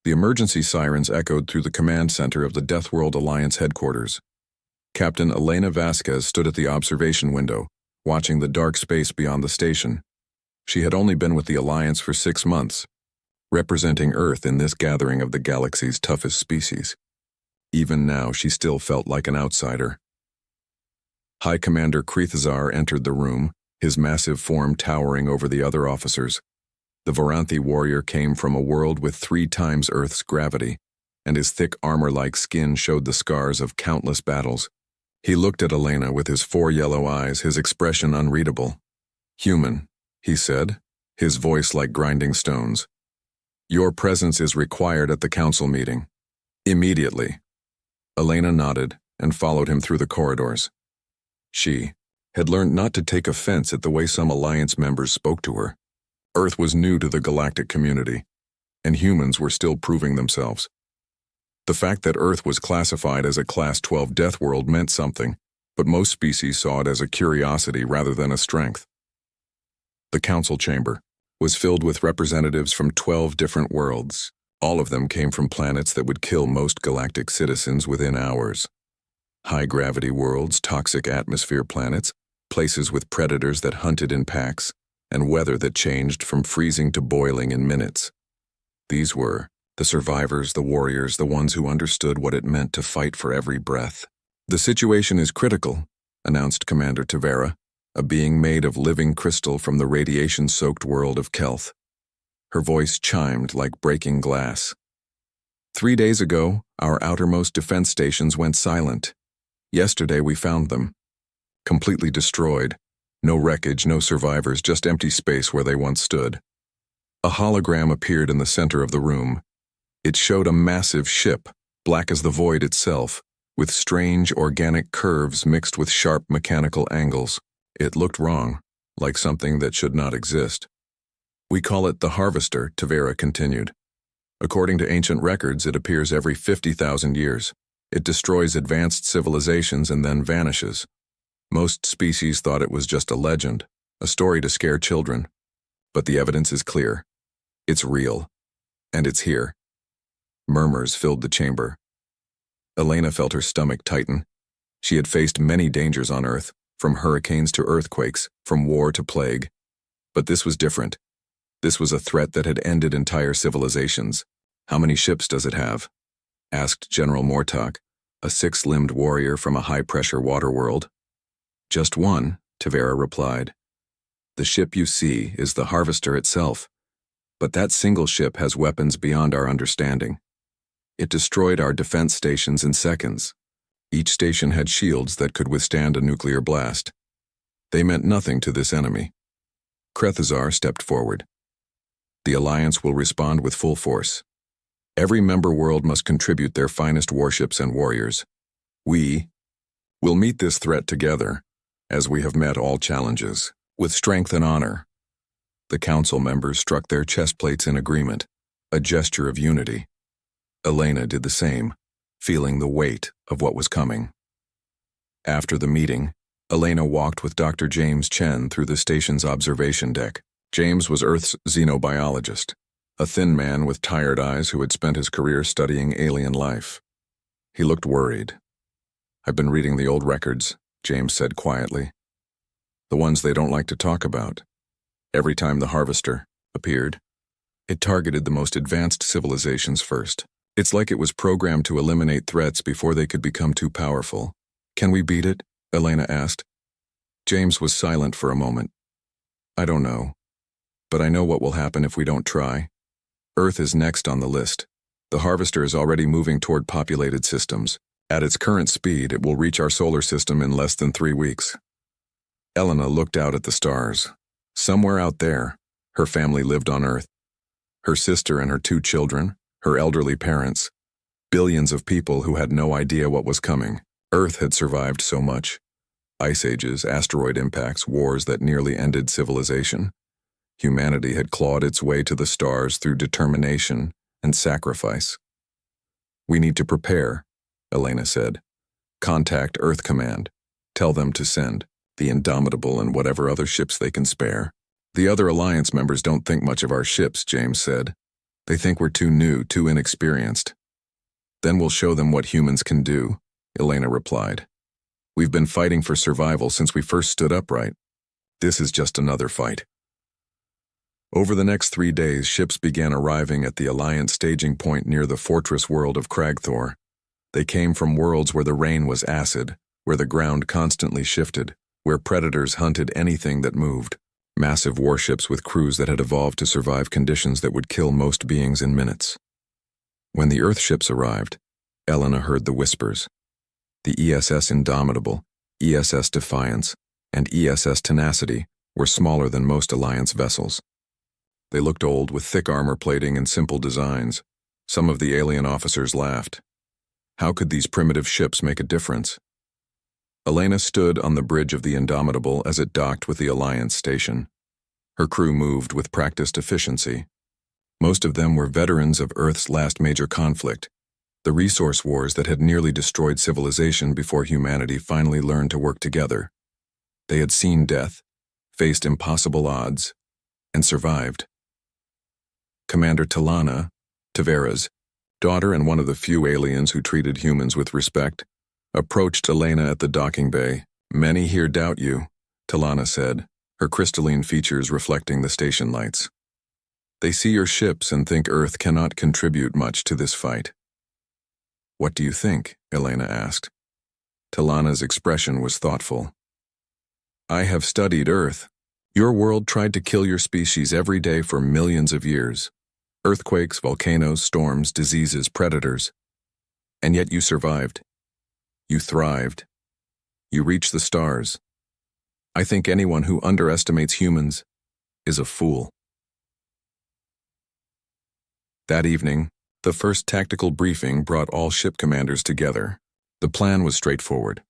The emergency sirens echoed through the command center of the Deathworld Alliance headquarters. Captain Elena Vasquez stood at the observation window, watching the dark space beyond the station. She had only been with the Alliance for 6 months, representing Earth in this gathering of the galaxy's toughest species. Even now, she still felt like an outsider. High Commander Krethazar entered the room, his massive form towering over the other officers. The Varanthi warrior came from a world with 3 times Earth's gravity, and his thick armor-like skin showed the scars of countless battles. He looked at Elena with his 4 yellow eyes, his expression unreadable. "Human," he said, his voice like grinding stones. "Your presence is required at the council meeting. Immediately." Elena nodded and followed him through the corridors. She had learned not to take offense at the way some Alliance members spoke to her. Earth was new to the galactic community, and humans were still proving themselves. The fact that Earth was classified as a Class 12 death world meant something, but most species saw it as a curiosity rather than a strength. The council chamber was filled with representatives from 12 different worlds. All of them came from planets that would kill most galactic citizens within hours. High-gravity worlds, toxic atmosphere planets, places with predators that hunted in packs, and weather that changed from freezing to boiling in minutes. These were the survivors, the warriors, the ones who understood what it meant to fight for every breath. "The situation is critical," announced Commander Tavera, a being made of living crystal from the radiation-soaked world of Kelth. Her voice chimed like breaking glass. 3 days ago, our outermost defense stations went silent. Yesterday we found them. Completely destroyed. No wreckage, no survivors, just empty space where they once stood. A hologram appeared in the center of the room. It showed a massive ship, black as the void itself, with strange organic curves mixed with sharp mechanical angles. It looked wrong, like something that should not exist. "We call it the Harvester," Tavera continued. "According to ancient records, it appears every 50,000 years. It destroys advanced civilizations and then vanishes. Most species thought it was just a legend, a story to scare children. But the evidence is clear. It's real. And it's here." Murmurs filled the chamber. Elena felt her stomach tighten. She had faced many dangers on Earth, from hurricanes to earthquakes, from war to plague. But this was different. This was a threat that had ended entire civilizations. "How many ships does it have?" asked General Mortok, a 6-limbed warrior from a high-pressure water world. "Just one," Tavera replied. "The ship you see is the Harvester itself, but that single ship has weapons beyond our understanding. It destroyed our defense stations in seconds. Each station had shields that could withstand a nuclear blast. They meant nothing to this enemy." Krethazar stepped forward. "The Alliance will respond with full force. Every member world must contribute their finest warships and warriors. We will meet this threat together, as we have met all challenges, with strength and honor." The council members struck their chest plates in agreement, a gesture of unity. Elena did the same, feeling the weight of what was coming. After the meeting, Elena walked with Dr. James Chen through the station's observation deck. James was Earth's xenobiologist, a thin man with tired eyes who had spent his career studying alien life. He looked worried. "I've been reading the old records," James said quietly. "The ones they don't like to talk about. Every time the Harvester appeared, it targeted the most advanced civilizations first. It's like it was programmed to eliminate threats before they could become too powerful." "Can we beat it?" Elena asked. James was silent for a moment. "I don't know, but I know what will happen if we don't try. Earth is next on the list. The Harvester is already moving toward populated systems. At its current speed, it will reach our solar system in less than 3 weeks." Elena looked out at the stars. Somewhere out there, her family lived on Earth. Her sister and her 2 children, her elderly parents, billions of people who had no idea what was coming. Earth had survived so much. Ice ages, asteroid impacts, wars that nearly ended civilization. Humanity had clawed its way to the stars through determination and sacrifice. "We need to prepare," Elena said. "Contact Earth Command. Tell them to send the Indomitable and whatever other ships they can spare." "The other Alliance members don't think much of our ships," James said. They think we're too new, too inexperienced. Then we'll show them what humans can do, Elena replied. We've been fighting for survival since we first stood upright. This is just another fight. Over the next 3 days, ships began arriving at the Alliance staging point near the fortress world of Kragthor. They came from worlds where the rain was acid, where the ground constantly shifted, where predators hunted anything that moved. Massive warships with crews that had evolved to survive conditions that would kill most beings in minutes. When the Earth ships arrived, Elena heard the whispers. The ESS Indomitable, ESS Defiance, and ESS Tenacity were smaller than most Alliance vessels. They looked old, with thick armor plating and simple designs. Some of the alien officers laughed. How could these primitive ships make a difference? Elena stood on the bridge of the Indomitable as it docked with the Alliance station. Her crew moved with practiced efficiency. Most of them were veterans of Earth's last major conflict, the resource wars that had nearly destroyed civilization before humanity finally learned to work together. They had seen death, faced impossible odds, and survived. Commander Talana, Tavera's daughter and one of the few aliens who treated humans with respect, approached Elena at the docking bay. "Many here doubt you," Talana said, her crystalline features reflecting the station lights. "They see your ships and think Earth cannot contribute much to this fight." "What do you think?" Elena asked. Talana's expression was thoughtful. "I have studied Earth. Your world tried to kill your species every day for millions of years. Earthquakes, volcanoes, storms, diseases, predators. And yet you survived. You thrived. You reached the stars. I think anyone who underestimates humans is a fool." That evening, the first tactical briefing brought all ship commanders together. The plan was straightforward.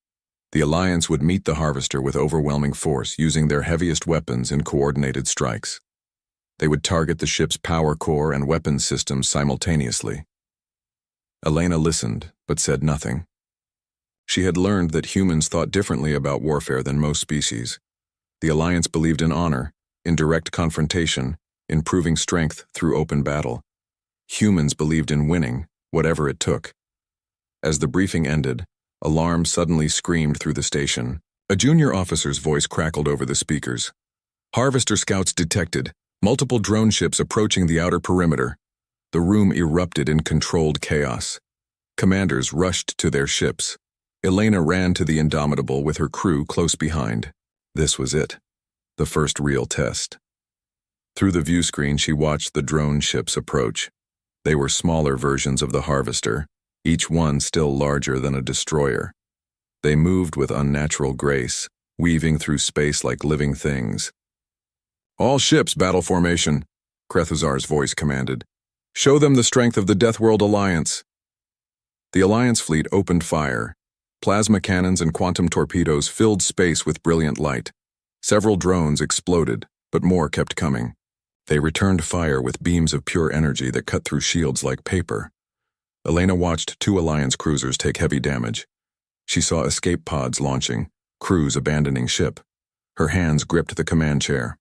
The Alliance would meet the Harvester with overwhelming force, using their heaviest weapons in coordinated strikes. They would target the ship's power core and weapons systems simultaneously. Elena listened, but said nothing. She had learned that humans thought differently about warfare than most species. The Alliance believed in honor, in direct confrontation, in proving strength through open battle. Humans believed in winning, whatever it took. As the briefing ended, alarm suddenly screamed through the station. A junior officer's voice crackled over the speakers. "Harvester scouts detected. Multiple drone ships approaching the outer perimeter." The room erupted in controlled chaos. Commanders rushed to their ships. Elena ran to the Indomitable with her crew close behind. This was it, the first real test. Through the view screen, she watched the drone ships approach. They were smaller versions of the Harvester, each one still larger than a destroyer. They moved with unnatural grace, weaving through space like living things. "All ships, battle formation," Krethazar's voice commanded. "Show them the strength of the Deathworld Alliance." The Alliance fleet opened fire. Plasma cannons and quantum torpedoes filled space with brilliant light. Several drones exploded, but more kept coming. They returned fire with beams of pure energy that cut through shields like paper. Elena watched 2 Alliance cruisers take heavy damage. She saw escape pods launching, crews abandoning ship. Her hands gripped the command chair.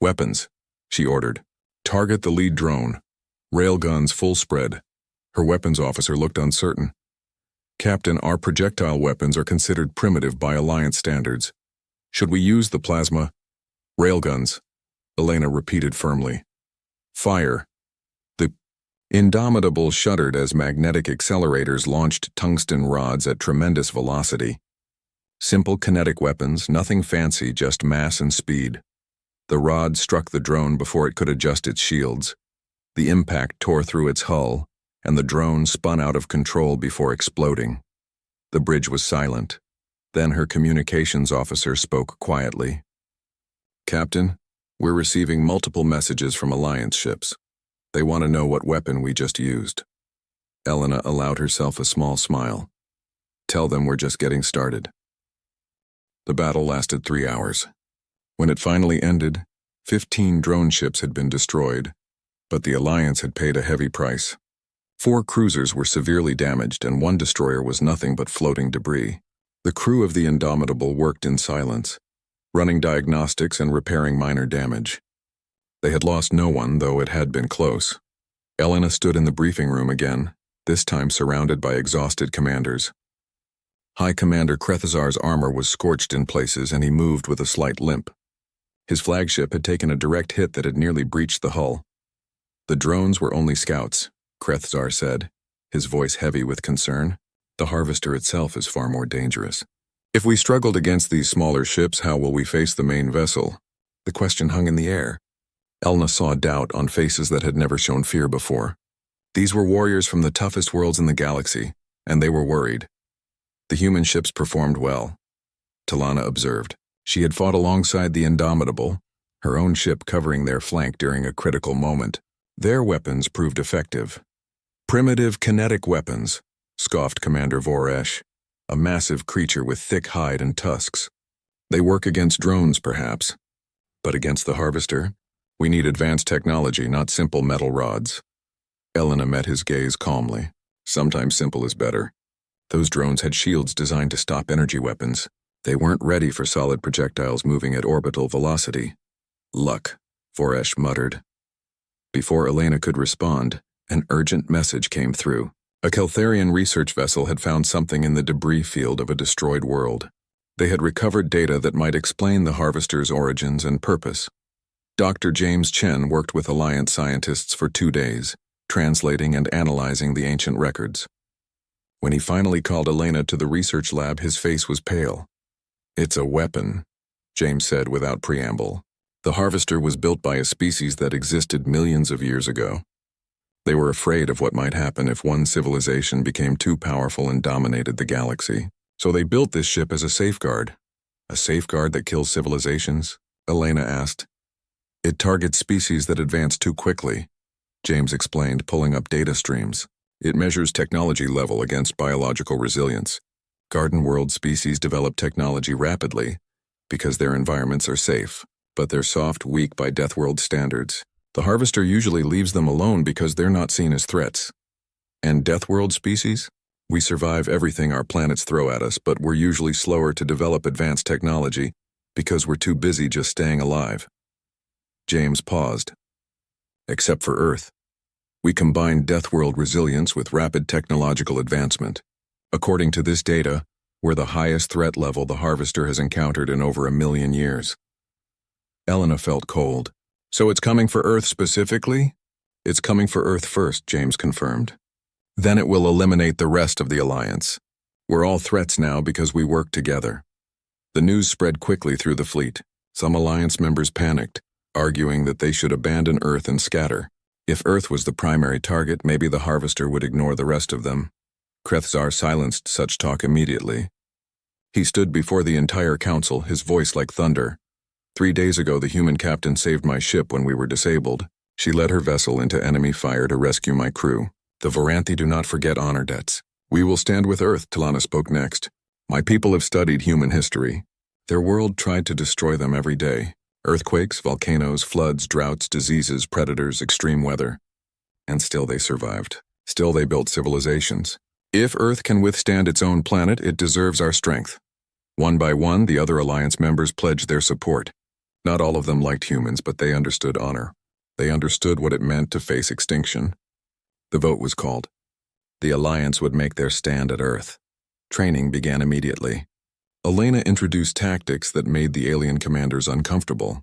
"Weapons," she ordered. "Target the lead drone. Railguns full spread." Her weapons officer looked uncertain. "Captain, our projectile weapons are considered primitive by Alliance standards. Should we use the plasma?" "Railguns," Elena repeated firmly. "Fire." The Indomitable shuddered as magnetic accelerators launched tungsten rods at tremendous velocity. Simple kinetic weapons, nothing fancy, just mass and speed. The rod struck the drone before it could adjust its shields. The impact tore through its hull, and the drone spun out of control before exploding. The bridge was silent. Then her communications officer spoke quietly. "Captain, we're receiving multiple messages from Alliance ships. They want to know what weapon we just used." Elena allowed herself a small smile. "Tell them we're just getting started." The battle lasted 3 hours. When it finally ended, 15 drone ships had been destroyed, but the Alliance had paid a heavy price. 4 cruisers were severely damaged, and 1 destroyer was nothing but floating debris. The crew of the Indomitable worked in silence, running diagnostics and repairing minor damage. They had lost no one, though it had been close. Elena stood in the briefing room again, this time surrounded by exhausted commanders. High Commander Krethazar's armor was scorched in places and he moved with a slight limp. His flagship had taken a direct hit that had nearly breached the hull. The drones were only scouts, Krethazar said, his voice heavy with concern. The Harvester itself is far more dangerous. If we struggled against these smaller ships, how will we face the main vessel? The question hung in the air. Elena saw doubt on faces that had never shown fear before. These were warriors from the toughest worlds in the galaxy, and they were worried. The human ships performed well, Talana observed. She had fought alongside the Indomitable, her own ship covering their flank during a critical moment. Their weapons proved effective. Primitive kinetic weapons, scoffed Commander Voresh, a massive creature with thick hide and tusks. They work against drones, perhaps. But against the Harvester, we need advanced technology, not simple metal rods. Elena met his gaze calmly. Sometimes simple is better. Those drones had shields designed to stop energy weapons. They weren't ready for solid projectiles moving at orbital velocity. Luck, Voresh muttered. Before Elena could respond, an urgent message came through. A Keltharian research vessel had found something in the debris field of a destroyed world. They had recovered data that might explain the Harvester's origins and purpose. Dr. James Chen worked with Alliance scientists for 2 days, translating and analyzing the ancient records. When he finally called Elena to the research lab, his face was pale. "It's a weapon," James said without preamble. The Harvester was built by a species that existed millions of years ago. They were afraid of what might happen if one civilization became too powerful and dominated the galaxy. So they built this ship as a safeguard. A safeguard that kills civilizations? Elena asked. It targets species that advance too quickly, James explained, pulling up data streams. It measures technology level against biological resilience. Garden world species develop technology rapidly because their environments are safe, but they're soft, weak by death world standards. The Harvester usually leaves them alone because they're not seen as threats. And death world species? We survive everything our planets throw at us, but we're usually slower to develop advanced technology because we're too busy just staying alive. James paused. Except for Earth. We combine death world resilience with rapid technological advancement. According to this data, we're the highest threat level the Harvester has encountered in over 1 million years. Elena felt cold. So it's coming for Earth specifically? It's coming for Earth first, James confirmed. Then it will eliminate the rest of the Alliance. We're all threats now because we work together. The news spread quickly through the fleet. Some Alliance members panicked, arguing that they should abandon Earth and scatter. If Earth was the primary target, maybe the Harvester would ignore the rest of them. Krethazar silenced such talk immediately. He stood before the entire council, his voice like thunder. 3 days ago, the human captain saved my ship when we were disabled. She led her vessel into enemy fire to rescue my crew. The Voranthi do not forget honor debts. We will stand with Earth, Talana spoke next. My people have studied human history. Their world tried to destroy them every day. Earthquakes, volcanoes, floods, droughts, diseases, predators, extreme weather. And still they survived. Still they built civilizations. If Earth can withstand its own planet, it deserves our strength. One by one, the other Alliance members pledged their support. Not all of them liked humans, but they understood honor. They understood what it meant to face extinction. The vote was called. The Alliance would make their stand at Earth. Training began immediately. Elena introduced tactics that made the alien commanders uncomfortable.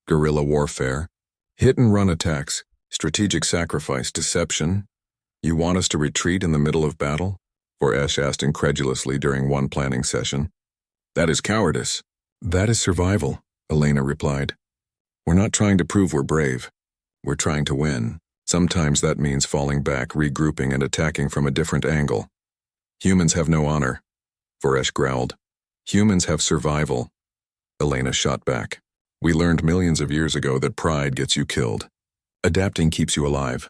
Guerrilla warfare, hit-and-run attacks, strategic sacrifice, deception. You want us to retreat in the middle of battle? Voresh asked incredulously during one planning session. That is cowardice. That is survival, Elena replied. We're not trying to prove we're brave. We're trying to win. Sometimes that means falling back, regrouping, and attacking from a different angle. Humans have no honor, Voresh growled. Humans have survival, Elena shot back. We learned millions of years ago that pride gets you killed. Adapting keeps you alive.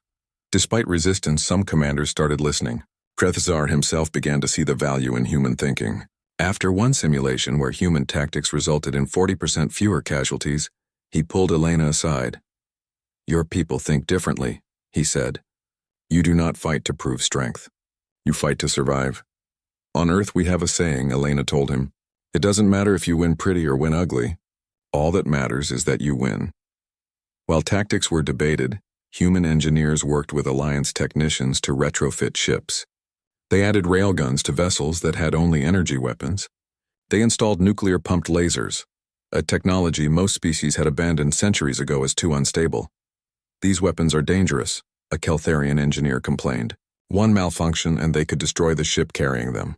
Despite resistance, some commanders started listening. Krethazar himself began to see the value in human thinking. After one simulation where human tactics resulted in 40% fewer casualties, he pulled Elena aside. Your people think differently, he said. You do not fight to prove strength. You fight to survive. On Earth we have a saying, Elena told him. It doesn't matter if you win pretty or win ugly. All that matters is that you win. While tactics were debated, Human engineers worked with Alliance technicians to retrofit ships. They added railguns to vessels that had only energy weapons. They installed nuclear-pumped lasers, a technology most species had abandoned centuries ago as too unstable. "These weapons are dangerous," a Keltharian engineer complained. "One malfunction and they could destroy the ship carrying them."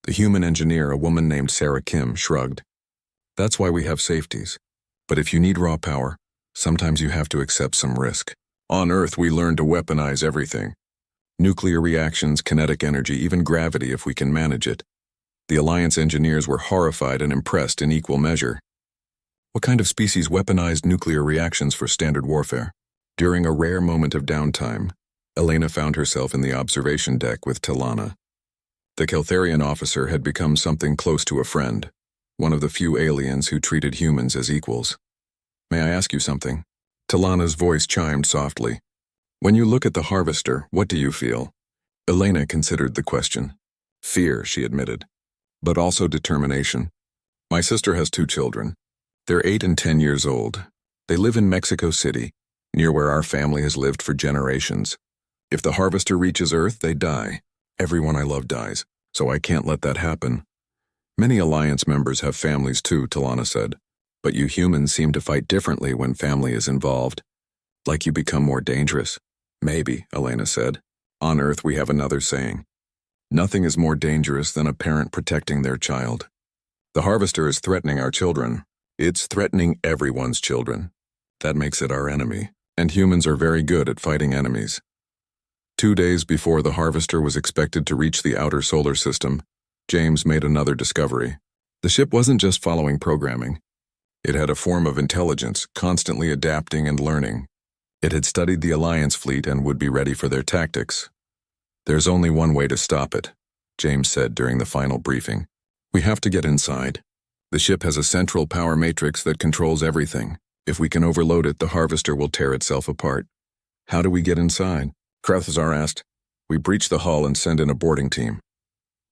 The human engineer, a woman named Sarah Kim, shrugged. "That's why we have safeties. But if you need raw power, sometimes you have to accept some risk. On Earth, we learn to weaponize everything. Nuclear reactions, kinetic energy, even gravity if we can manage it." The Alliance engineers were horrified and impressed in equal measure. What kind of species weaponized nuclear reactions for standard warfare? During a rare moment of downtime, Elena found herself in the observation deck with Talana. The Keltharian officer had become something close to a friend, one of the few aliens who treated humans as equals. "May I ask you something?" Talana's voice chimed softly. "When you look at the Harvester, what do you feel?" Elena considered the question. "Fear," she admitted, "but also determination. My sister has 2 children. They're 8 and 10 years old. They live in Mexico City, near where our family has lived for generations. If the Harvester reaches Earth, they die. Everyone I love dies, so I can't let that happen." "Many Alliance members have families too," Talana said. "But you humans seem to fight differently when family is involved. Like you become more dangerous." "Maybe," Elena said. "On Earth we have another saying. Nothing is more dangerous than a parent protecting their child. The Harvester is threatening our children. It's threatening everyone's children. That makes it our enemy, and humans are very good at fighting enemies." 2 days before the Harvester was expected to reach the outer solar system, James made another discovery. The ship wasn't just following programming. It had a form of intelligence, constantly adapting and learning. It had studied the Alliance fleet and would be ready for their tactics. "There's only one way to stop it," James said during the final briefing. "We have to get inside. The ship has a central power matrix that controls everything. If we can overload it, the Harvester will tear itself apart." "How do we get inside?" Krethzar asked. "We breach the hull and send in a boarding team."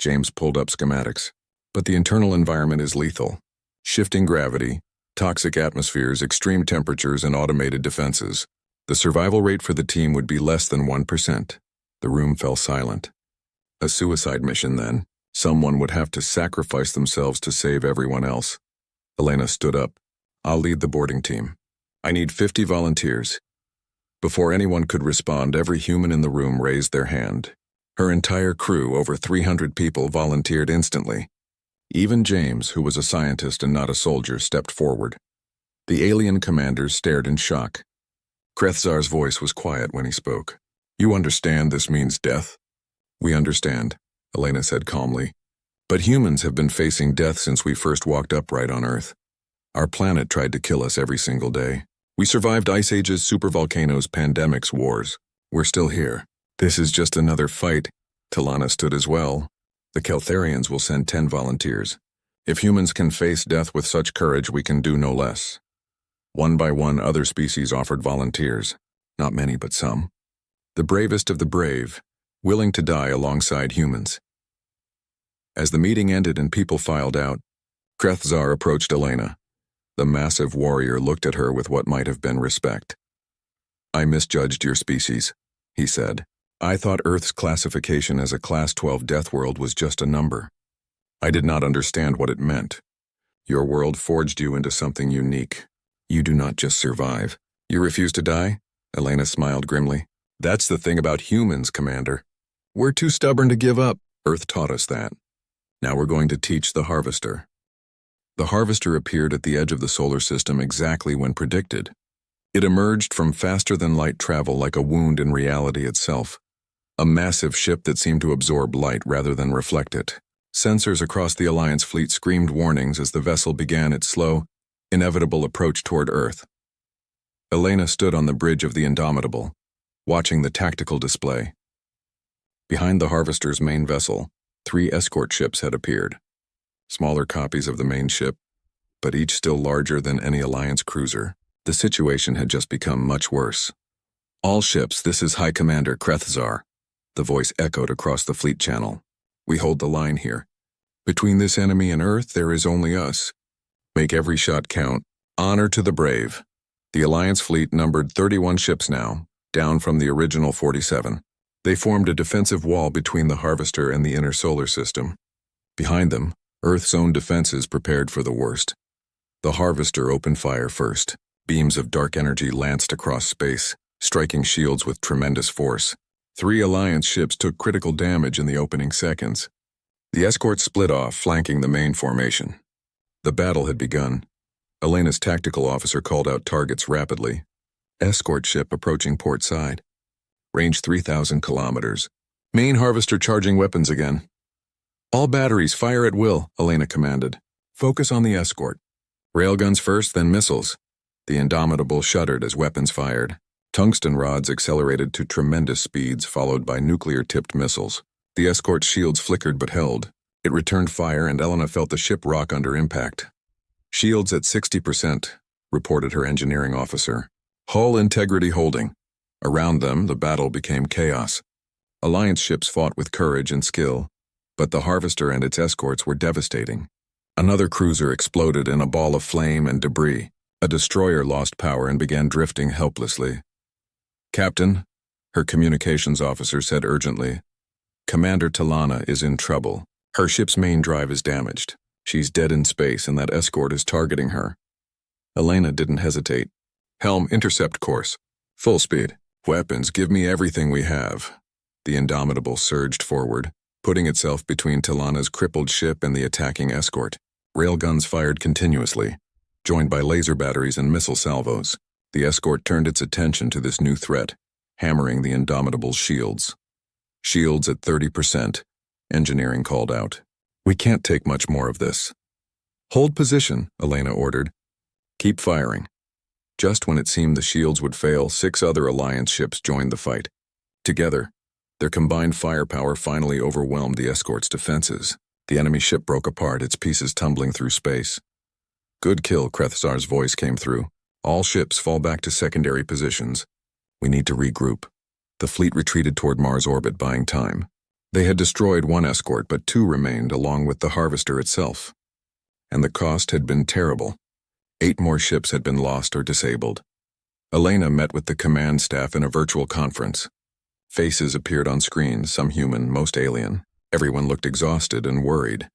James pulled up schematics. "But the internal environment is lethal. Shifting gravity, toxic atmospheres, extreme temperatures, and automated defenses. The survival rate for the team would be less than 1%. The room fell silent. "A suicide mission, then. Someone would have to sacrifice themselves to save everyone else." Elena stood up. "I'll lead the boarding team. I need 50 volunteers." Before anyone could respond, every human in the room raised their hand. Her entire crew, over 300 people, volunteered instantly. Even James, who was a scientist and not a soldier, stepped forward. The alien commanders stared in shock. Krethzar's voice was quiet when he spoke. "You understand this means death?" "We understand," Elena said calmly. "But humans have been facing death since we first walked upright on Earth. Our planet tried to kill us every single day. We survived ice ages, supervolcanoes, pandemics, wars. We're still here. This is just another fight." Talana stood as well. "The Keltharians will send 10 volunteers. If humans can face death with such courage, we can do no less." One by one, other species offered volunteers. Not many, but some. The bravest of the brave, willing to die alongside humans. As the meeting ended and people filed out, Krethzar approached Elena. The massive warrior looked at her with what might have been respect. "I misjudged your species," he said. "I thought Earth's classification as a Class 12 death world was just a number. I did not understand what it meant. Your world forged you into something unique. You do not just survive. You refuse to die?" Elena smiled grimly. "That's the thing about humans, Commander. We're too stubborn to give up. Earth taught us that. Now we're going to teach the Harvester." The Harvester appeared at the edge of the solar system exactly when predicted. It emerged from faster-than-light travel like a wound in reality itself. A massive ship that seemed to absorb light rather than reflect it. Sensors across the Alliance fleet screamed warnings as the vessel began its slow, inevitable approach toward Earth. Elena stood on the bridge of the Indomitable, watching the tactical display. Behind the Harvester's main vessel, 3 escort ships had appeared. Smaller copies of the main ship, but each still larger than any Alliance cruiser. The situation had just become much worse. "All ships, this is High Commander Krethzar," the voice echoed across the fleet channel. "We hold the line here. Between this enemy and Earth, there is only us. Make every shot count. Honor to the brave." The Alliance fleet numbered 31 ships now, down from the original 47. They formed a defensive wall between the harvester and the inner solar system. Behind them, Earth's own defenses prepared for the worst. The harvester opened fire first. Beams of dark energy lanced across space, striking shields with tremendous force. 3 Alliance ships took critical damage in the opening seconds. The escort split off, flanking the main formation. The battle had begun. Elena's tactical officer called out targets rapidly. Escort ship approaching port side. Range 3,000 kilometers. Main harvester charging weapons again. All batteries fire at will, Elena commanded. Focus on the escort. Railguns first, then missiles. The Indomitable shuddered as weapons fired. Tungsten rods accelerated to tremendous speeds, followed by nuclear-tipped missiles. The escort's shields flickered but held. It returned fire, and Elena felt the ship rock under impact. Shields at 60%, reported her engineering officer. Hull integrity holding. Around them, the battle became chaos. Alliance ships fought with courage and skill, but the harvester and its escorts were devastating. Another cruiser exploded in a ball of flame and debris. A destroyer lost power and began drifting helplessly. "Captain," her communications officer said urgently, "Commander Talana is in trouble. Her ship's main drive is damaged. She's dead in space and that escort is targeting her." Elena didn't hesitate. "Helm, intercept course. Full speed. Weapons, give me everything we have." The Indomitable surged forward, putting itself between Talana's crippled ship and the attacking escort. Railguns fired continuously, joined by laser batteries and missile salvos. The escort turned its attention to this new threat, hammering the Indomitable's shields. "Shields at 30%, engineering called out. "We can't take much more of this." "Hold position," Elena ordered. "Keep firing." Just when it seemed the shields would fail, 6 other Alliance ships joined the fight. Together, their combined firepower finally overwhelmed the escort's defenses. The enemy ship broke apart, its pieces tumbling through space. "Good kill," Krethzar's voice came through. "All ships fall back to secondary positions. We need to regroup." The fleet retreated toward Mars orbit, buying time. They had destroyed 1 escort, but 2 remained, along with the harvester itself. And the cost had been terrible. 8 more ships had been lost or disabled. Elena met with the command staff in a virtual conference. Faces appeared on screens, some human, most alien. Everyone looked exhausted and worried.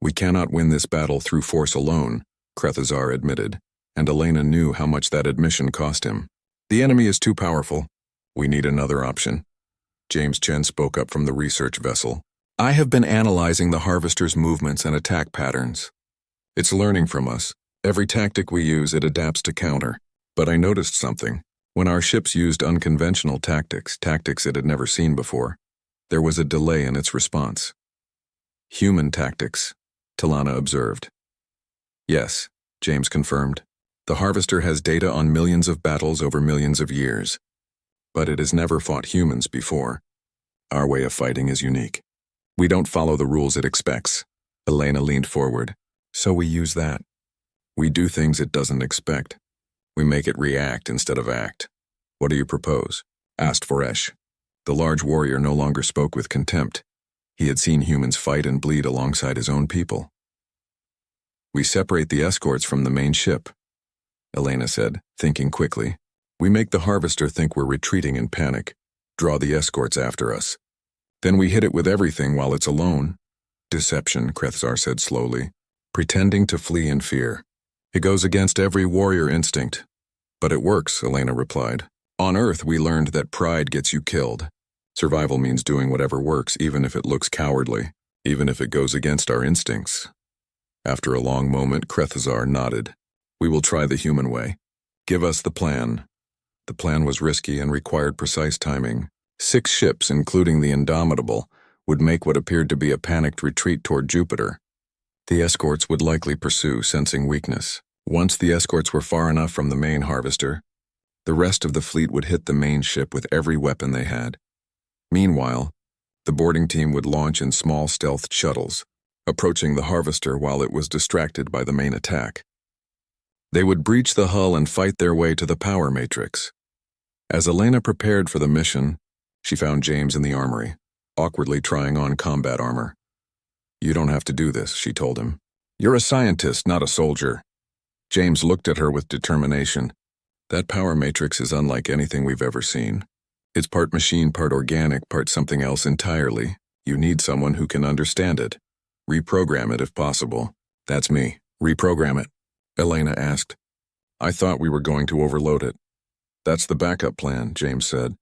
"We cannot win this battle through force alone," Krethzar admitted, and Elena knew how much that admission cost him. "The enemy is too powerful. We need another option." James Chen spoke up from the research vessel. "I have been analyzing the harvester's movements and attack patterns. It's learning from us. Every tactic we use, it adapts to counter. But I noticed something. When our ships used unconventional tactics it had never seen before, there was a delay in its response." "Human tactics," Talana observed. "Yes," James confirmed. "The harvester has data on millions of battles over millions of years. But it has never fought humans before. Our way of fighting is unique. We don't follow the rules it expects." Elena leaned forward. "So we use that. We do things it doesn't expect. We make it react instead of act." "What do you propose?" asked Foresh. The large warrior no longer spoke with contempt. He had seen humans fight and bleed alongside his own people. "We separate the escorts from the main ship," Elena said, thinking quickly. "We make the harvester think we're retreating in panic, draw the escorts after us. Then we hit it with everything while it's alone." "Deception," Krethzar said slowly, "pretending to flee in fear. It goes against every warrior instinct." "But it works," Elena replied. "On Earth, we learned that pride gets you killed. Survival means doing whatever works, even if it looks cowardly, even if it goes against our instincts." After a long moment, Krethzar nodded. "We will try the human way. Give us the plan." The plan was risky and required precise timing. 6 ships, including the Indomitable, would make what appeared to be a panicked retreat toward Jupiter. The escorts would likely pursue, sensing weakness. Once the escorts were far enough from the main harvester, the rest of the fleet would hit the main ship with every weapon they had. Meanwhile, the boarding team would launch in small stealth shuttles, approaching the harvester while it was distracted by the main attack. They would breach the hull and fight their way to the power matrix. As Elena prepared for the mission, she found James in the armory, awkwardly trying on combat armor. "You don't have to do this," she told him. "You're a scientist, not a soldier." James looked at her with determination. "That power matrix is unlike anything we've ever seen. It's part machine, part organic, part something else entirely. You need someone who can understand it. Reprogram it if possible. That's me. Reprogram it, Elena asked. I thought we were going to overload it. That's the backup plan, James said.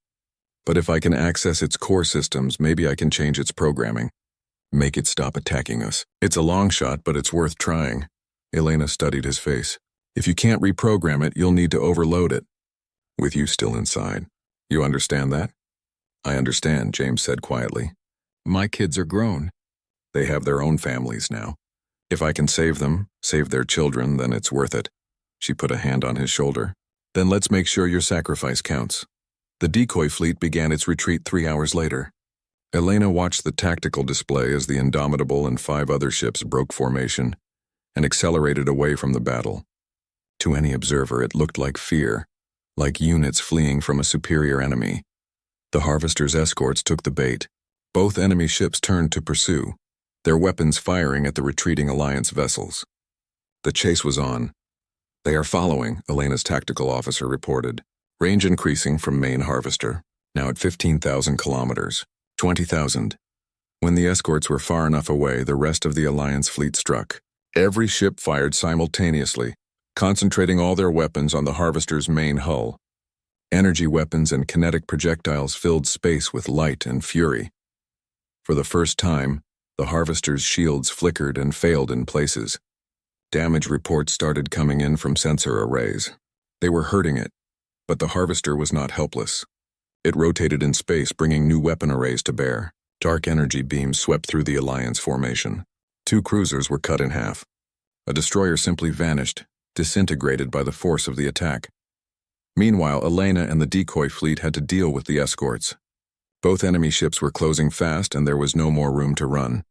But if I can access its core systems, maybe I can change its programming. Make it stop attacking us. It's a long shot, but it's worth trying. Elena studied his face. If you can't reprogram it, you'll need to overload it. With you still inside. You understand that? I understand, James said quietly. My kids are grown. They have their own families now. If I can save them, save their children, then it's worth it. She put a hand on his shoulder. Then let's make sure your sacrifice counts. The decoy fleet began its retreat 3 hours later. Elena watched the tactical display as the Indomitable and 5 other ships broke formation and accelerated away from the battle. To any observer, it looked like fear, like units fleeing from a superior enemy. The Harvester's escorts took the bait. Both enemy ships turned to pursue, their weapons firing at the retreating Alliance vessels. The chase was on. They are following, Elena's tactical officer reported. Range increasing from main Harvester, now at 15,000 kilometers. 20,000. When the escorts were far enough away, the rest of the Alliance fleet struck. Every ship fired simultaneously, concentrating all their weapons on the Harvester's main hull. Energy weapons and kinetic projectiles filled space with light and fury. For the first time, the Harvester's shields flickered and failed in places. Damage reports started coming in from sensor arrays. They were hurting it, but the Harvester was not helpless. It rotated in space, bringing new weapon arrays to bear. Dark energy beams swept through the Alliance formation. 2 cruisers were cut in half. A destroyer simply vanished, disintegrated by the force of the attack. Meanwhile, Elena and the decoy fleet had to deal with the escorts. Both enemy ships were closing fast, and there was no more room to run.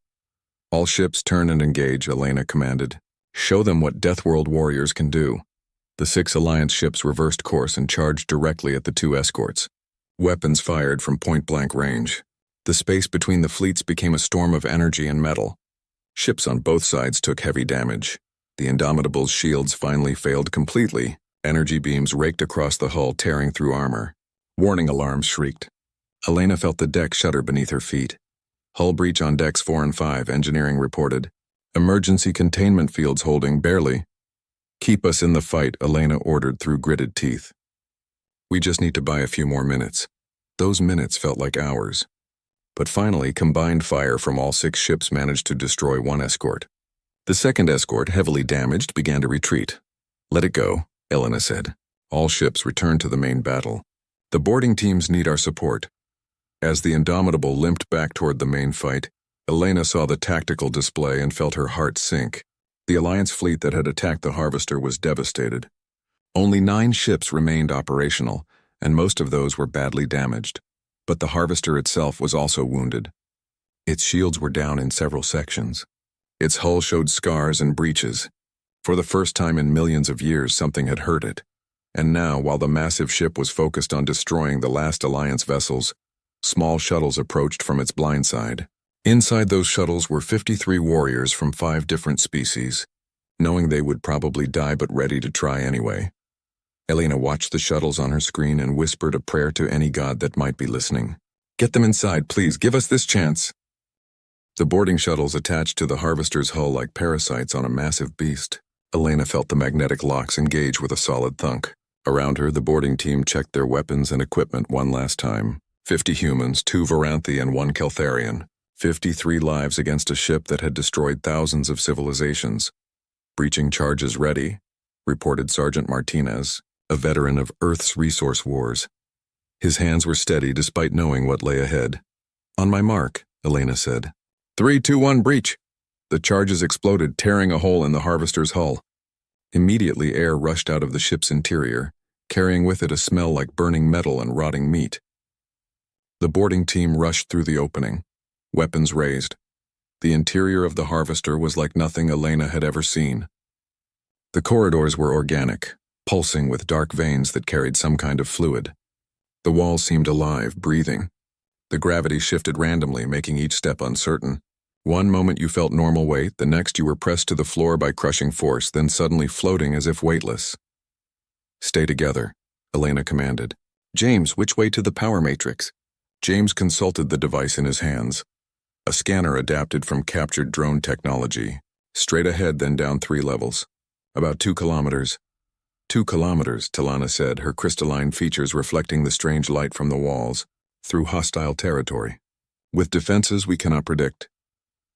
All ships turn and engage, Elena commanded. Show them what Deathworld warriors can do. The 6 Alliance ships reversed course and charged directly at the 2 escorts. Weapons fired from point-blank range. The space between the fleets became a storm of energy and metal. Ships on both sides took heavy damage. The Indomitable's shields finally failed completely. Energy beams raked across the hull, tearing through armor. Warning alarms shrieked. Elena felt the deck shudder beneath her feet. Hull breach on decks 4 and 5, engineering reported. Emergency containment fields holding, barely. Keep us in the fight, Elena ordered through gritted teeth. We just need to buy a few more minutes. Those minutes felt like hours. But finally, combined fire from all 6 ships managed to destroy 1 escort. The second escort, heavily damaged, began to retreat. Let it go, Elena said. All ships returned to the main battle. The boarding teams need our support. As the Indomitable limped back toward the main fight, Elena saw the tactical display and felt her heart sink. The Alliance fleet that had attacked the Harvester was devastated. Only 9 ships remained operational, and most of those were badly damaged. But the Harvester itself was also wounded. Its shields were down in several sections. Its hull showed scars and breaches. For the first time in millions of years, something had hurt it. And now, while the massive ship was focused on destroying the last Alliance vessels, small shuttles approached from its blind side. Inside those shuttles were 53 warriors from 5 different species, knowing they would probably die but ready to try anyway. Elena watched the shuttles on her screen and whispered a prayer to any god that might be listening. Get them inside, please, give us this chance. The boarding shuttles attached to the Harvester's hull like parasites on a massive beast. Elena felt the magnetic locks engage with a solid thunk. Around her, the boarding team checked their weapons and equipment one last time. 50 humans, 2 Varanthi and 1 Keltharian. 53 lives against a ship that had destroyed thousands of civilizations. Breaching charges ready, reported Sergeant Martinez, a veteran of Earth's resource wars. His hands were steady despite knowing what lay ahead. On my mark, Elena said. 3, 2, 1, breach. The charges exploded, tearing a hole in the Harvester's hull. Immediately, air rushed out of the ship's interior, carrying with it a smell like burning metal and rotting meat. The boarding team rushed through the opening, weapons raised. The interior of the Harvester was like nothing Elena had ever seen. The corridors were organic, pulsing with dark veins that carried some kind of fluid. The walls seemed alive, breathing. The gravity shifted randomly, making each step uncertain. One moment you felt normal weight, the next you were pressed to the floor by crushing force, then suddenly floating as if weightless. Stay together, Elena commanded. "James, which way to the power matrix?" James consulted the device in his hands. A scanner adapted from captured drone technology. Straight ahead, then down 3 levels. "About 2 kilometers. 2 kilometers, Talana said, her crystalline features reflecting the strange light from the walls. "Through hostile territory. With defenses we cannot predict."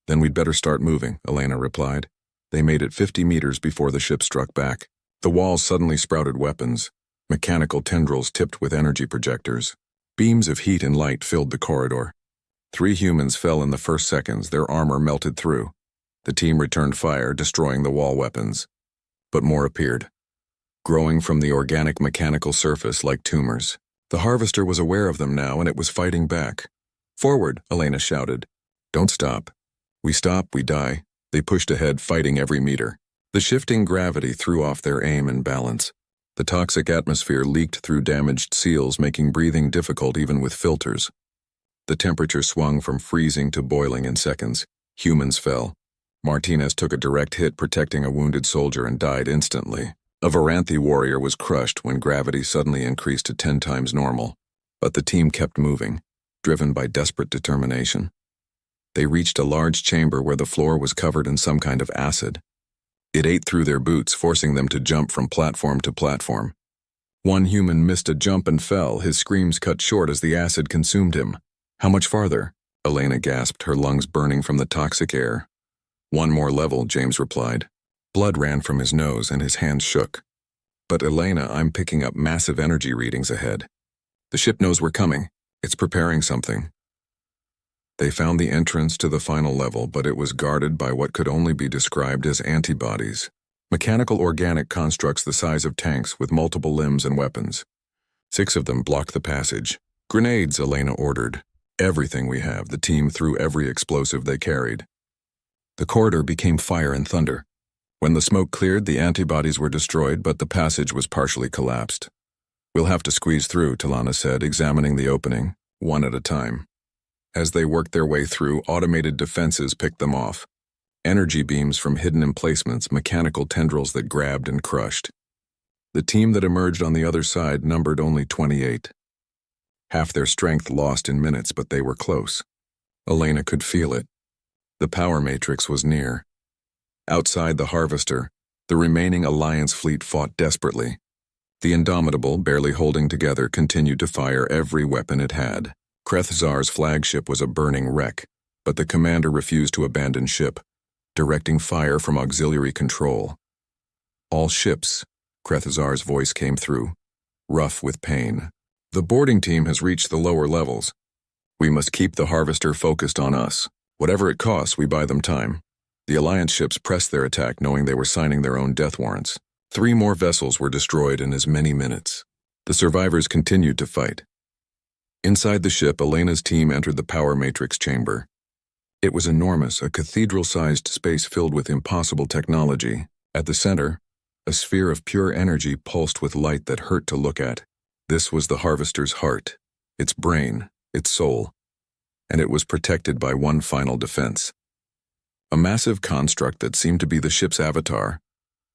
"Then we'd better start moving," Elena replied. They made it 50 meters before the ship struck back. The walls suddenly sprouted weapons, mechanical tendrils tipped with energy projectors. Beams of heat and light filled the corridor. 3 humans fell in the first seconds, their armor melted through. The team returned fire, destroying the wall weapons. But more appeared, growing from the organic mechanical surface like tumors. The harvester was aware of them now, and it was fighting back. "Forward," Elena shouted. "Don't stop. We stop, we die." They pushed ahead, fighting every meter. The shifting gravity threw off their aim and balance. The toxic atmosphere leaked through damaged seals, making breathing difficult even with filters. The temperature swung from freezing to boiling in seconds. Humans fell. Martinez took a direct hit, protecting a wounded soldier, and died instantly. A Varanthi warrior was crushed when gravity suddenly increased to 10 times normal. But the team kept moving, driven by desperate determination. They reached a large chamber where the floor was covered in some kind of acid. It ate through their boots, forcing them to jump from platform to platform. One human missed a jump and fell, his screams cut short as the acid consumed him. "How much farther?" Elena gasped, her lungs burning from the toxic air. "1 more level," James replied. Blood ran from his nose and his hands shook. "But Elena, I'm picking up massive energy readings ahead. The ship knows we're coming. It's preparing something." They found the entrance to the final level, but it was guarded by what could only be described as antibodies. Mechanical organic constructs the size of tanks with multiple limbs and weapons. 6 of them blocked the passage. "Grenades," Elena ordered. "Everything we have." The team threw every explosive they carried. The corridor became fire and thunder. When the smoke cleared, the antibodies were destroyed, but the passage was partially collapsed. "We'll have to squeeze through," Talana said, examining the opening, one at a time. As they worked their way through, automated defenses picked them off. Energy beams from hidden emplacements, mechanical tendrils that grabbed and crushed. The team that emerged on the other side numbered only 28. Half their strength lost in minutes, but they were close. Elena could feel it. The power matrix was near. Outside the harvester, the remaining Alliance fleet fought desperately. The Indomitable, barely holding together, continued to fire every weapon it had. Krethzar's flagship was a burning wreck, but the commander refused to abandon ship, directing fire from auxiliary control. "All ships," Krethzar's voice came through, rough with pain. "The boarding team has reached the lower levels. We must keep the harvester focused on us. Whatever it costs, we buy them time." The Alliance ships pressed their attack, knowing they were signing their own death warrants. 3 more vessels were destroyed in as many minutes. The survivors continued to fight. Inside the ship, Elena's team entered the power matrix chamber. It was enormous, a cathedral-sized space filled with impossible technology. At the center, a sphere of pure energy pulsed with light that hurt to look at. This was the harvester's heart, its brain, its soul, and it was protected by one final defense. A massive construct that seemed to be the ship's avatar,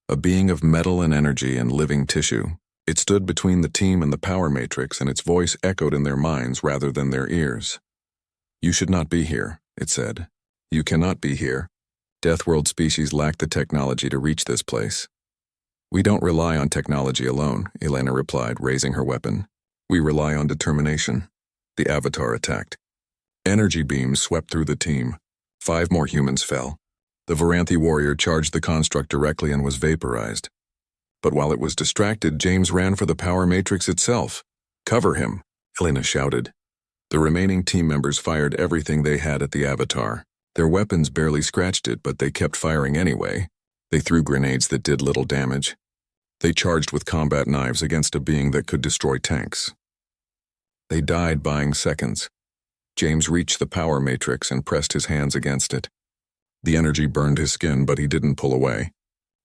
a being of metal and energy and living tissue. It stood between the team and the power matrix, and its voice echoed in their minds rather than their ears. "You should not be here," it said. "You cannot be here. Deathworld species lack the technology to reach this place." "We don't rely on technology alone," Elena replied, raising her weapon. "We rely on determination." The avatar attacked. Energy beams swept through the team. 5 more humans fell. The Varanthi warrior charged the construct directly and was vaporized. But while it was distracted, James ran for the power matrix itself. "Cover him," Elena shouted. The remaining team members fired everything they had at the avatar. Their weapons barely scratched it, but they kept firing anyway. They threw grenades that did little damage. They charged with combat knives against a being that could destroy tanks. They died buying seconds. James reached the power matrix and pressed his hands against it. The energy burned his skin, but he didn't pull away.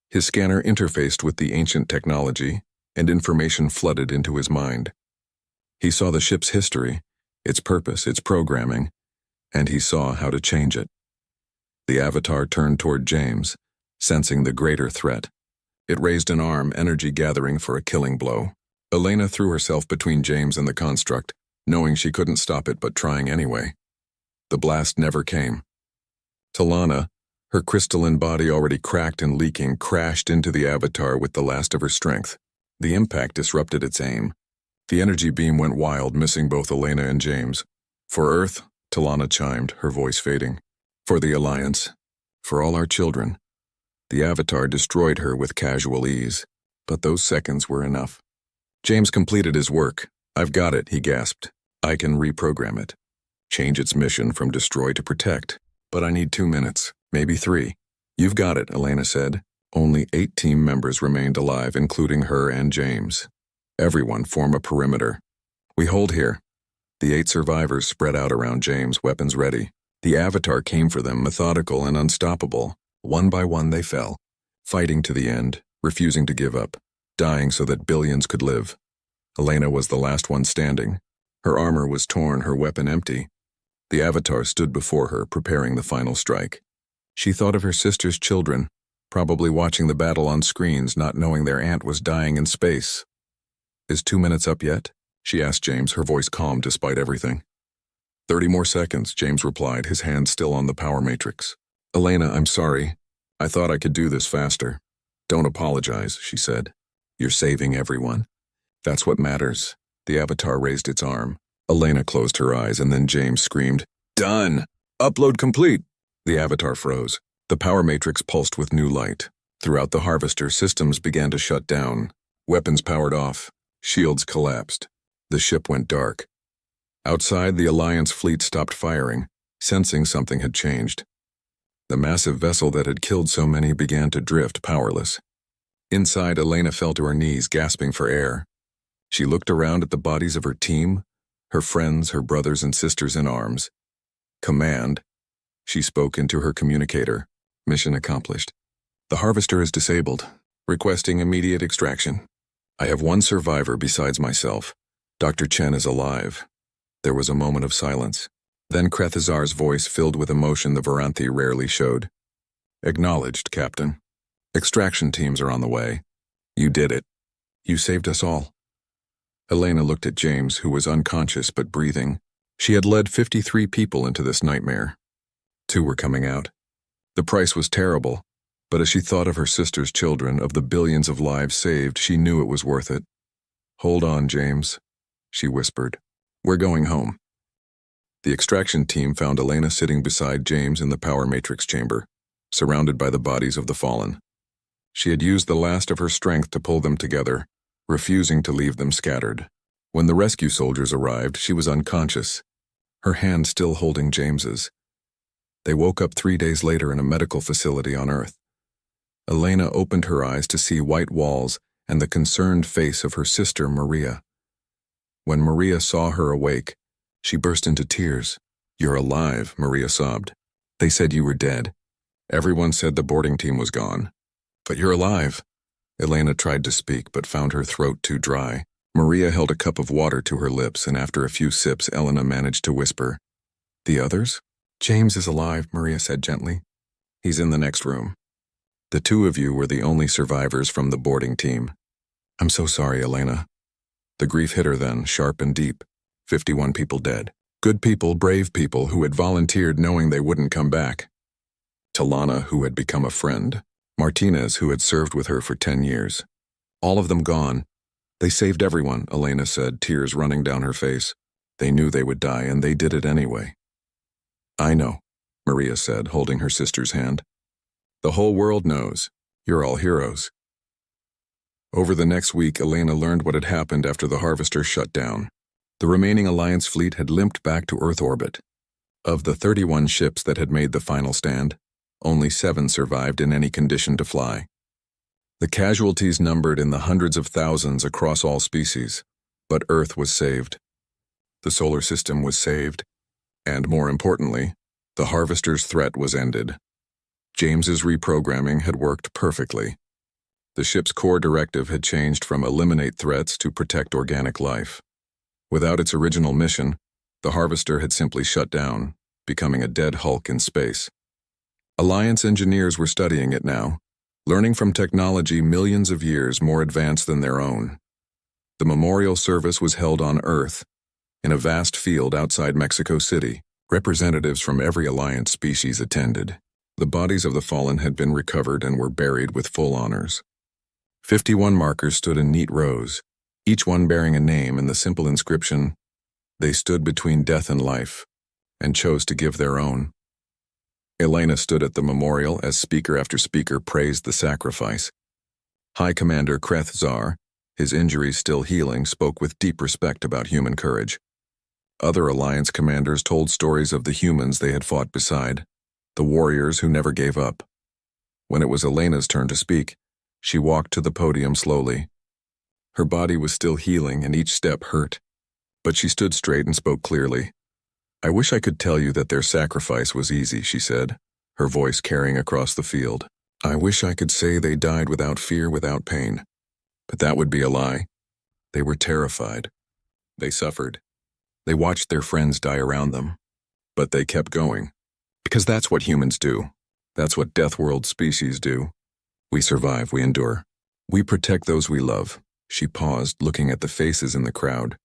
His scanner interfaced with the ancient technology, and information flooded into his mind. He saw the ship's history, its purpose, its programming, and he saw how to change it. The avatar turned toward James, sensing the greater threat. It raised an arm, energy gathering for a killing blow. Elena threw herself between James and the construct, knowing she couldn't stop it but trying anyway. The blast never came. Talana, her crystalline body already cracked and leaking, crashed into the avatar with the last of her strength. The impact disrupted its aim. The energy beam went wild, missing both Elena and James. For Earth, Talana chimed, her voice fading. For the Alliance. For all our children. The avatar destroyed her with casual ease, but those seconds were enough. James completed his work. I've got it, he gasped. I can reprogram it. Change its mission from destroy to protect. But I need 2 minutes, maybe 3. You've got it, Elena said. Only 8 team members remained alive, including her and James. Everyone form a perimeter. We hold here. The 8 survivors spread out around James, weapons ready. The avatar came for them, methodical and unstoppable. One by one they fell, fighting to the end, refusing to give up, dying so that billions could live. Elena was the last one standing. Her armor was torn, her weapon empty. The avatar stood before her, preparing the final strike. She thought of her sister's children, probably watching the battle on screens, not knowing their aunt was dying in space. Is 2 minutes up yet? She asked James, her voice calm despite everything. 30 more seconds, James replied, his hand still on the power matrix. Elena, I'm sorry. I thought I could do this faster. Don't apologize, she said. You're saving everyone. That's what matters. The avatar raised its arm. Elena closed her eyes, and then James screamed, Done! Upload complete! The avatar froze. The power matrix pulsed with new light. Throughout the harvester, systems began to shut down. Weapons powered off. Shields collapsed. The ship went dark. Outside, the Alliance fleet stopped firing, sensing something had changed. The massive vessel that had killed so many began to drift, powerless. Inside, Elena fell to her knees, gasping for air. She looked around at the bodies of her team, her friends, her brothers and sisters in arms. Command. She spoke into her communicator. Mission accomplished. The harvester is disabled, requesting immediate extraction. I have 1 survivor besides myself. Dr. Chen is alive. There was a moment of silence. Then Krethazar's voice filled with emotion the Varanthi rarely showed. Acknowledged, Captain. Extraction teams are on the way. You did it. You saved us all. Elena looked at James, who was unconscious but breathing. She had led 53 people into this nightmare. 2 were coming out. The price was terrible, but as she thought of her sister's children, of the billions of lives saved, she knew it was worth it. Hold on, James, she whispered. We're going home. The extraction team found Elena sitting beside James in the power matrix chamber, surrounded by the bodies of the fallen. She had used the last of her strength to pull them together, refusing to leave them scattered. When the rescue soldiers arrived, she was unconscious, her hand still holding James's. They woke up 3 days later in a medical facility on Earth. Elena opened her eyes to see white walls and the concerned face of her sister, Maria. When Maria saw her awake, she burst into tears. You're alive, Maria sobbed. They said you were dead. Everyone said the boarding team was gone. But you're alive. Elena tried to speak, but found her throat too dry. Maria held a cup of water to her lips, and after a few sips, Elena managed to whisper, The others? James is alive, Maria said gently. He's in the next room. The 2 of you were the only survivors from the boarding team. I'm so sorry, Elena. The grief hit her then, sharp and deep. 51 people dead. Good people, brave people who had volunteered knowing they wouldn't come back. Talana, who had become a friend. Martinez, who had served with her for 10 years. All of them gone. They saved everyone, Elena said, tears running down her face. They knew they would die, and they did it anyway. I know, Maria said, holding her sister's hand. The whole world knows. You're all heroes. Over the next week, Elena learned what had happened after the harvester shut down. The remaining Alliance fleet had limped back to Earth orbit. Of the 31 ships that had made the final stand, only 7 survived in any condition to fly. The casualties numbered in the hundreds of thousands across all species, but Earth was saved. The solar system was saved, and more importantly, the harvester's threat was ended. James's reprogramming had worked perfectly. The ship's core directive had changed from eliminate threats to protect organic life. Without its original mission, the harvester had simply shut down, becoming a dead hulk in space. Alliance engineers were studying it now, learning from technology millions of years more advanced than their own. The memorial service was held on Earth, in a vast field outside Mexico City. Representatives from every Alliance species attended. The bodies of the fallen had been recovered and were buried with full honors. 51 markers stood in neat rows, each one bearing a name and the simple inscription, "They stood between death and life, and chose to give their own." Elena stood at the memorial as speaker after speaker praised the sacrifice. High Commander Krethzar, his injuries still healing, spoke with deep respect about human courage. Other Alliance commanders told stories of the humans they had fought beside, the warriors who never gave up. When it was Elena's turn to speak, she walked to the podium slowly. Her body was still healing and each step hurt, but she stood straight and spoke clearly. "I wish I could tell you that their sacrifice was easy," she said, her voice carrying across the field. "I wish I could say they died without fear, without pain. But that would be a lie. They were terrified. They suffered. They watched their friends die around them. But they kept going. Because that's what humans do. That's what Death World species do. We survive, we endure. We protect those we love." She paused, looking at the faces in the crowd.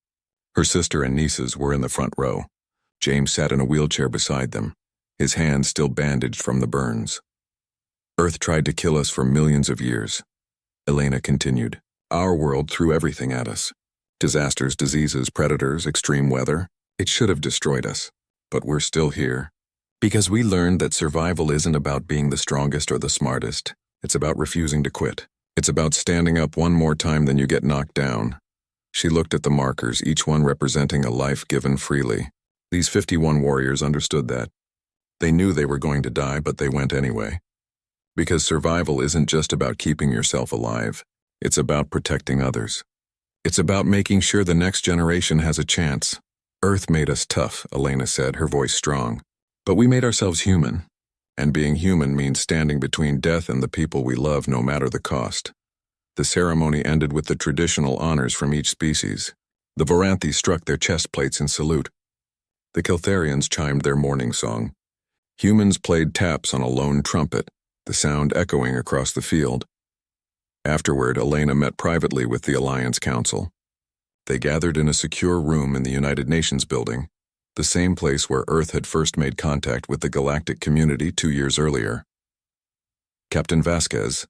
Her sister and nieces were in the front row. James sat in a wheelchair beside them, his hands still bandaged from the burns. "Earth tried to kill us for millions of years," Elena continued. "Our world threw everything at us. Disasters, diseases, predators, extreme weather. It should have destroyed us. But we're still here. Because we learned that survival isn't about being the strongest or the smartest. It's about refusing to quit. It's about standing up one more time than you get knocked down." She looked at the markers, each one representing a life given freely. These 51 warriors understood that. They knew they were going to die, but they went anyway. Because survival isn't just about keeping yourself alive. It's about protecting others. It's about making sure the next generation has a chance. "Earth made us tough," Elena said, her voice strong. "But we made ourselves human. And being human means standing between death and the people we love no matter the cost." The ceremony ended with the traditional honors from each species. The Voranthi struck their chest plates in salute. The Keltharians chimed their morning song. Humans played taps on a lone trumpet, the sound echoing across the field. Afterward, Elena met privately with the Alliance Council. They gathered in a secure room in the United Nations building, the same place where Earth had first made contact with the galactic community 2 years earlier. "Captain Vasquez,"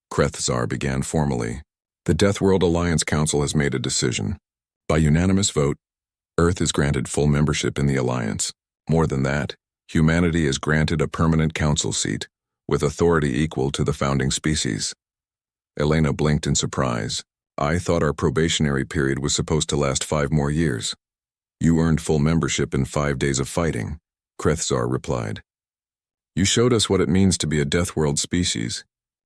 Krethzar began formally, "the Death World Alliance Council has made a decision. By unanimous vote, Earth is granted full membership in the Alliance. More than that, humanity is granted a permanent council seat, with authority equal to the founding species." Elena blinked in surprise. "I thought our probationary period was supposed to last 5 more years." "You earned full membership in 5 days of fighting," Krethzar replied. "You showed us what it means to be a Death World species.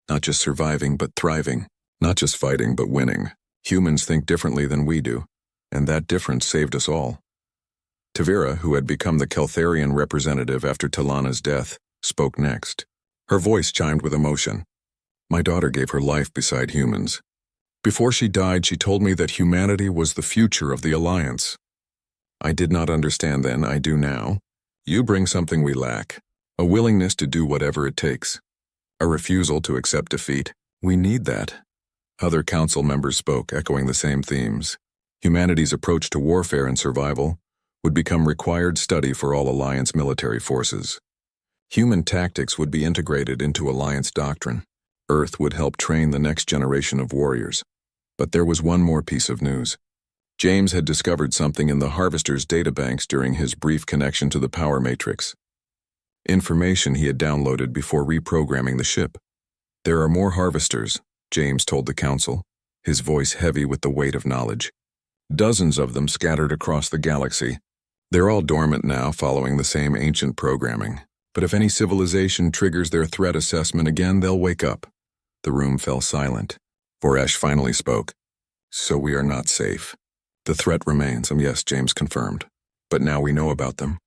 Not just surviving, but thriving. Not just fighting, but winning. Humans think differently than we do, and that difference saved us all." Tavira, who had become the Keltharian representative after Talana's death, spoke next. Her voice chimed with emotion. "My daughter gave her life beside humans. Before she died, she told me that humanity was the future of the Alliance. I did not understand then, I do now. You bring something we lack, a willingness to do whatever it takes, a refusal to accept defeat. We need that." Other council members spoke, echoing the same themes. Humanity's approach to warfare and survival would become required study for all Alliance military forces. Human tactics would be integrated into Alliance doctrine. Earth would help train the next generation of warriors. But there was one more piece of news. James had discovered something in the Harvester's databanks during his brief connection to the power matrix. Information he had downloaded before reprogramming the ship. "There are more Harvesters," James told the council, his voice heavy with the weight of knowledge. "Dozens of them scattered across the galaxy. They're all dormant now, following the same ancient programming. But if any civilization triggers their threat assessment again, they'll wake up." The room fell silent. Voresh finally spoke. "So we are not safe. The threat remains," yes, James confirmed. "But now we know about them,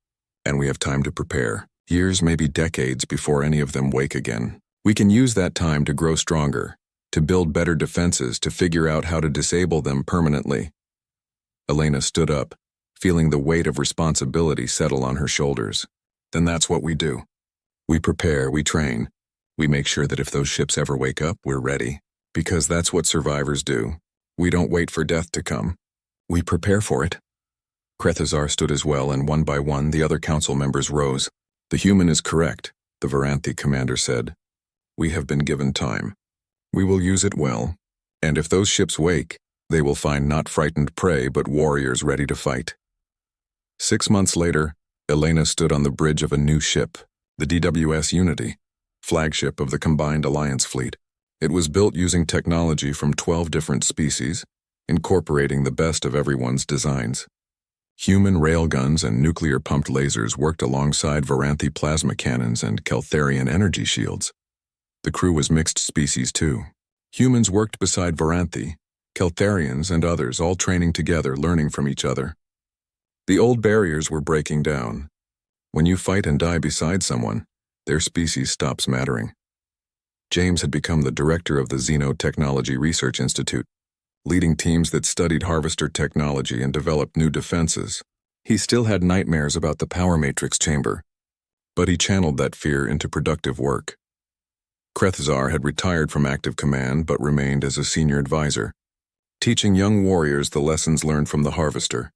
and we have time to prepare. Years, maybe decades, before any of them wake again. We can use that time to grow stronger, to build better defenses, to figure out how to disable them permanently." Elena stood up, feeling the weight of responsibility settle on her shoulders. "Then that's what we do. We prepare, we train. We make sure that if those ships ever wake up, we're ready. Because that's what survivors do. We don't wait for death to come. We prepare for it. Krethazar stood as well, and one by one the other council members rose. The human is correct, the Varanthi commander said. We have been given time. We will use it well. And if those ships wake, they will find not frightened prey but warriors ready to fight. 6 months later, Elena stood on the bridge of a new ship, the DWS Unity, flagship of the combined Alliance fleet. It was built using technology from 12 different species, incorporating the best of everyone's designs. Human railguns and nuclear-pumped lasers worked alongside Varanthi plasma cannons and Keltharian energy shields. The crew was mixed species too. Humans worked beside Varanthi, Keltharians and others, all training together, learning from each other. The old barriers were breaking down. When you fight and die beside someone, their species stops mattering. James had become the director of the Xenotechnology Research Institute, leading teams that studied harvester technology and developed new defenses. He still had nightmares about the power matrix chamber, but he channeled that fear into productive work. Krethazar had retired from active command but remained as a senior advisor, teaching young warriors the lessons learned from the harvester.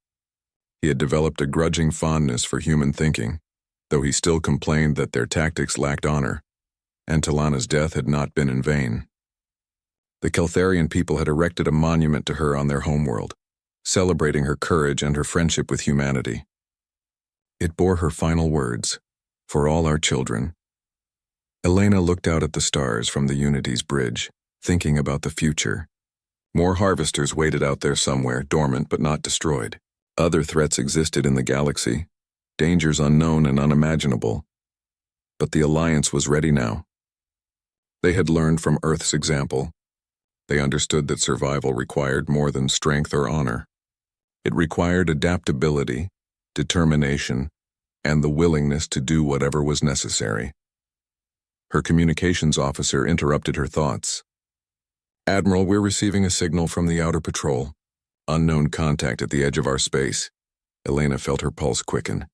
He had developed a grudging fondness for human thinking, though he still complained that their tactics lacked honor, and Talana's death had not been in vain. The Keltharian people had erected a monument to her on their homeworld, celebrating her courage and her friendship with humanity. It bore her final words, "For all our children." Elena looked out at the stars from the Unity's bridge, thinking about the future. More harvesters waited out there somewhere, dormant but not destroyed. Other threats existed in the galaxy, dangers unknown and unimaginable. But the Alliance was ready now. They had learned from Earth's example. They understood that survival required more than strength or honor. It required adaptability, determination, and the willingness to do whatever was necessary. Her communications officer interrupted her thoughts. "Admiral, we're receiving a signal from the outer patrol. Unknown contact at the edge of our space." Elena felt her pulse quicken.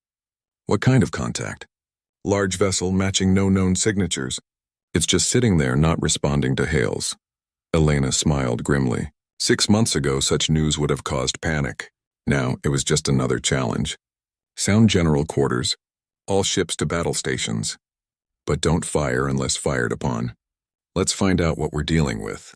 "What kind of contact?" "Large vessel matching no known signatures. It's just sitting there, not responding to hails." Elena smiled grimly. 6 months ago, such news would have caused panic. Now, it was just another challenge. "Sound general quarters. All ships to battle stations. But don't fire unless fired upon. Let's find out what we're dealing with."